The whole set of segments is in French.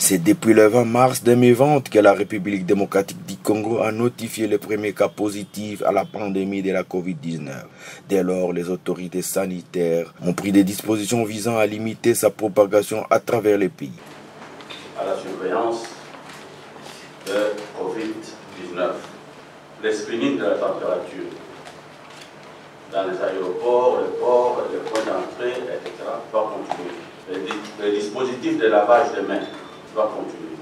C'est depuis le 20 mars 2020 que la République démocratique du Congo a notifié les premiers cas positifs à la pandémie de la Covid-19. Dès lors, les autorités sanitaires ont pris des dispositions visant à limiter sa propagation à travers le pays. À la surveillance de Covid-19, le screening de la température dans les aéroports, les ports, les points d'entrée, etc. va continuer. Le dispositif de lavage des mains va continuer.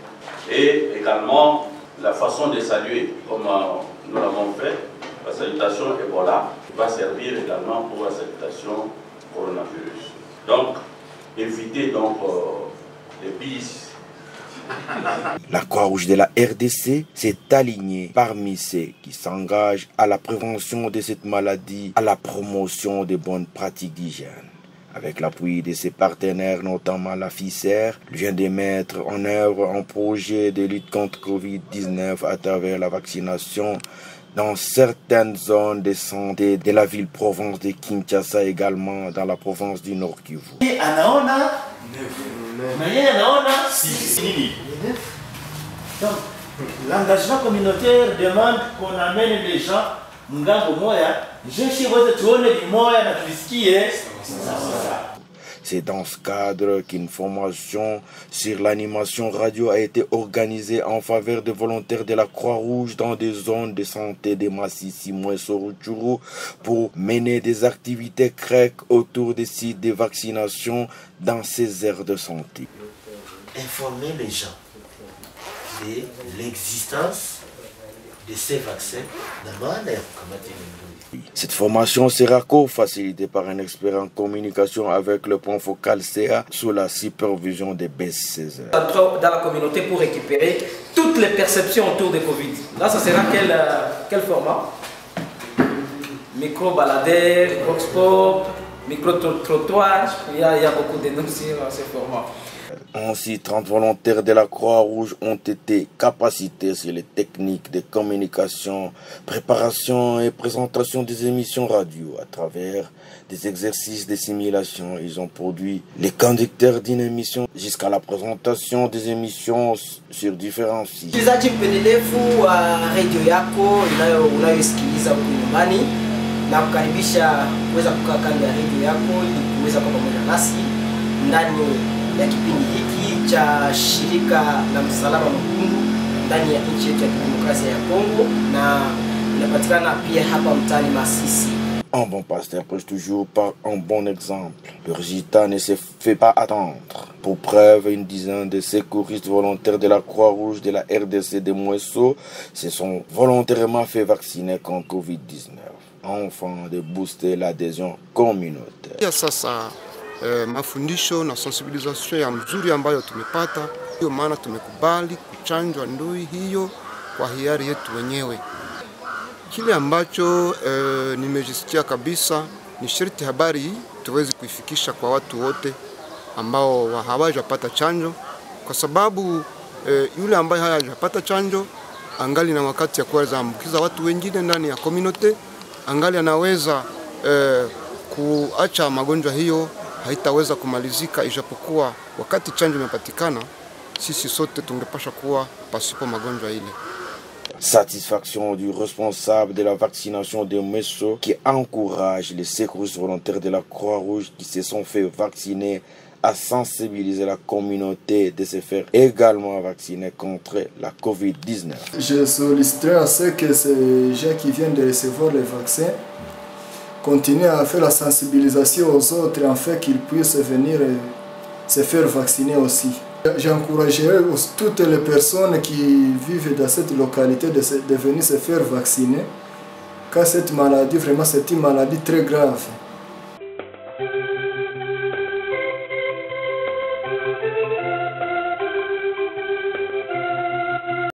Et également, la façon de saluer, comme nous l'avons fait, la salutation Ebola va servir également pour la salutation coronavirus. Donc, évitez donc les bis. La Croix-Rouge de la RDC s'est alignée parmi ceux qui s'engagent à la prévention de cette maladie, à la promotion des bonnes pratiques d'hygiène. Avec l'appui de ses partenaires, notamment la FICER, vient de mettre en œuvre un projet de lutte contre Covid-19 à travers la vaccination dans certaines zones de santé de la ville-province de Kinshasa, également dans la province du Nord Kivu. Donc, l'engagement communautaire demande qu'on amène les gens Mungambo moya, c'est dans ce cadre qu'une formation sur l'animation radio a été organisée en faveur des volontaires de la Croix-Rouge dans des zones de santé de Massissi, Mouesso, Rutshuru pour mener des activités grecques autour des sites de vaccination dans ces aires de santé. Informer les gens de l'existence de ces vaccins dans l'air. Cette formation sera co-facilitée par un expert en communication avec le point focal CA sous la supervision des BCZ. Dans la communauté pour récupérer toutes les perceptions autour de Covid. Là, ça sera quel format? Micro-baladeur, micro-sport, micro-trottoir. Il y a beaucoup de noms sur ce format. Ainsi, 30 volontaires de la Croix-Rouge ont été capacités sur les techniques de communication, préparation et présentation des émissions radio à travers des exercices de simulation. Ils ont produit les conducteurs d'une émission jusqu'à la présentation des émissions sur différents sites. Msikilizaji mpendelevu wa redio yako unayosikiliza huko nyumbani na kukaribisha kuweza kukaa kando ya redio yako ili kuweza kuwa pamoja nasi ndani ya kipindi hiki cha shirika la msalaba mwekundu ndani ya nchi yetu ya kidemokrasia ya Kongo na inapatikana pia hapa mtaani Masisi. Un bon pasteur prêche toujours par un bon exemple. Le résultat ne se fait pas attendre. Pour preuve, une dizaine de secouristes volontaires de la Croix-Rouge de la RDC de Mouesso se sont volontairement fait vacciner contre Covid-19, afin de booster l'adhésion communautaire. Mafundisho na sensibilisation ya mzuri ambayo tumepata, ndio maana tumekubali kuchanjwa ndui hiyo kwa hiari yetu wenyewe. Kile ambacho nimejisikia kabisa ni sharti habari hii tuweze kuifikisha kwa watu wote ambao hawajapata chanjo, kwa sababu yule ambaye hajapata chanjo angali na wakati ya kuweza ambukiza watu wengine ndani ya community, angali anaweza kuacha magonjwa hiyo haitaweza kumalizika, ijapokuwa wakati chanjo imepatikana sisi sote tungepasha kuwa pasipo magonjwa ile. Satisfaction du responsable de la vaccination de Mouesso qui encourage les secouristes volontaires de la Croix-Rouge qui se sont fait vacciner à sensibiliser la communauté de se faire également vacciner contre la Covid-19. Je solliciterai à ce que ces gens qui viennent de recevoir les vaccins continuer à faire la sensibilisation aux autres afin qu'ils puissent venir se faire vacciner aussi. J'encouragerai toutes les personnes qui vivent dans cette localité de venir se faire vacciner, car cette maladie, vraiment, c'est une maladie très grave.